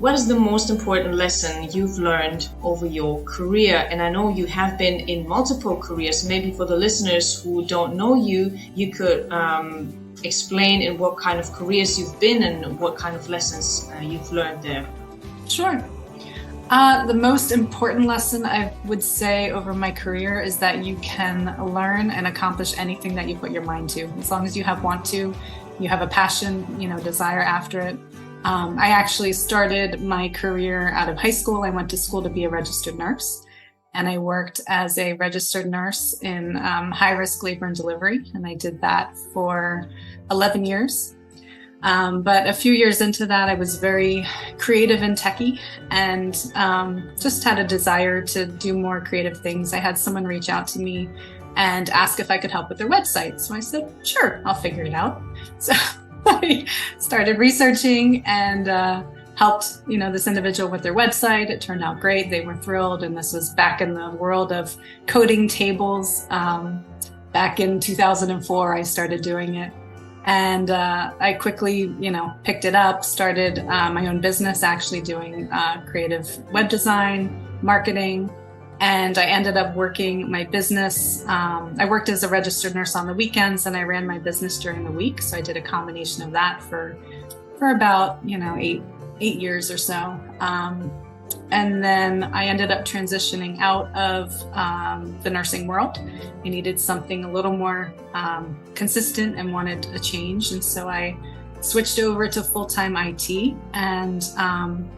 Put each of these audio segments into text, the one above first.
what is the most important lesson you've learned over your career? And I know you have been in multiple careers. Maybe for the listeners who don't know you, you could explain in what kind of careers you've been and what kind of lessons you've learned there. Sure. The most important lesson I would say over my career is that you can learn and accomplish anything that you put your mind to. As long as you want to, you have a passion, desire after it. I actually started my career out of high school. I went to school to be a registered nurse, and I worked as a registered nurse in high-risk labor and delivery, and I did that for 11 years. But a few years into that, I was very creative and techie, and just had a desire to do more creative things. I had someone reach out to me and ask if I could help with their website. So I said, sure, I'll figure it out. So I started researching and helped, this individual with their website. It turned out great. They were thrilled. And this was back in the world of coding tables. Back in 2004, I started doing it. And I quickly, picked it up, started my own business, actually doing creative web design, marketing. And I ended up working my business. I worked as a registered nurse on the weekends, and I ran my business during the week. So I did a combination of that for about, 8 years or so. And then I ended up transitioning out of the nursing world. I needed something a little more consistent and wanted a change. And so I switched over to full-time IT and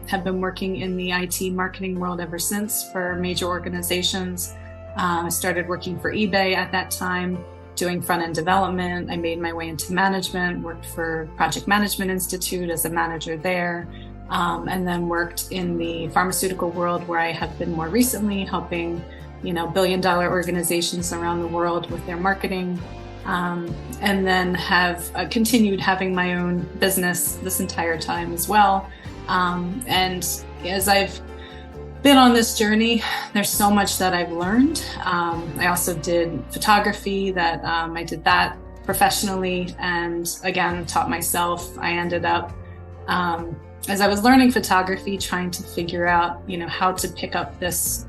have been working in the IT marketing world ever since for major organizations. I started working for eBay at that time, doing front-end development. I made my way into management, worked for Project Management Institute as a manager there, and then worked in the pharmaceutical world, where I have been more recently helping, billion-dollar organizations around the world with their marketing. And then have continued having my own business this entire time as well. And as I've been on this journey, there's so much that I've learned. I also did photography, I did that professionally, and again, taught myself. I ended up, as I was learning photography, trying to figure out, how to pick up this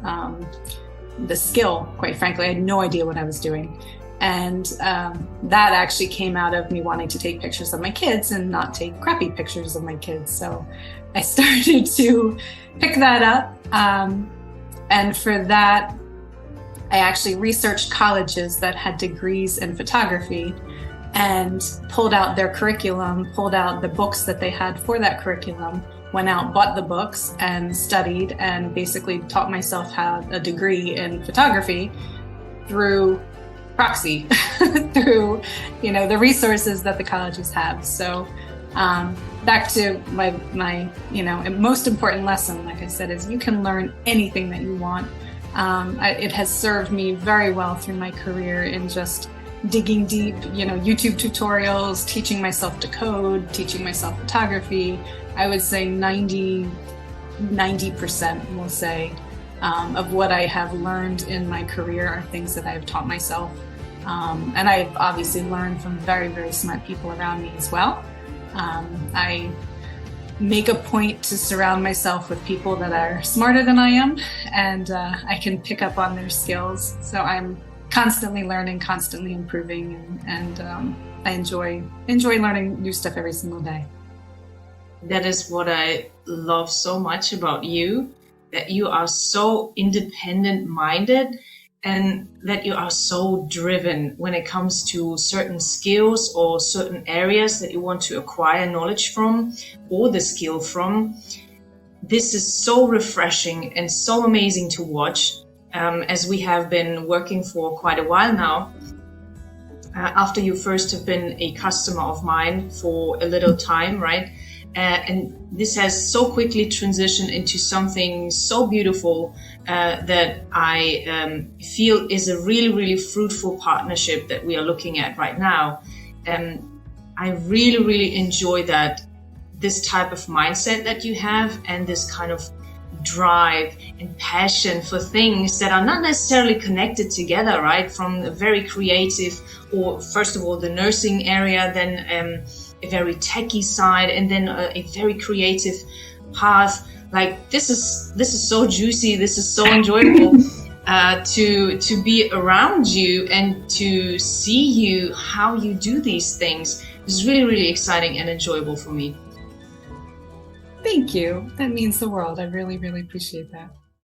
skill. Quite frankly, I had no idea what I was doing. And that actually came out of me wanting to take pictures of my kids and not take crappy pictures of my kids. So I started to pick that up. And for that, I actually researched colleges that had degrees in photography and pulled out their curriculum, pulled out the books that they had for that curriculum, went out, bought the books and studied, and basically taught myself how a degree in photography through proxy, through, the resources that the colleges have. So back to my most important lesson, like I said, is you can learn anything that you want. It has served me very well through my career in just digging deep, YouTube tutorials, teaching myself to code, teaching myself photography. I would say 90% will say of what I have learned in my career are things that I've taught myself. And I've obviously learned from very, very smart people around me as well. I make a point to surround myself with people that are smarter than I am, and I can pick up on their skills. So I'm constantly learning, constantly improving, and I enjoy learning new stuff every single day. That is what I love so much about you, that you are so independent-minded and that you are so driven when it comes to certain skills or certain areas that you want to acquire knowledge from or the skill from. This is so refreshing and so amazing to watch, as we have been working for quite a while now. After you first have been a customer of mine for a little time, right? And this has so quickly transitioned into something so beautiful that I feel is a really, really fruitful partnership that we are looking at right now. And I really, really enjoy this type of mindset that you have, and this kind of drive and passion for things that are not necessarily connected together, right? From a very creative, or first of all, the nursing area, then a very techie side, and then a very creative path. Like this is so juicy. This is so enjoyable to be around you and to see you how you do these things. It's really, really exciting and enjoyable for me. Thank you. That means the world. I really, really appreciate that.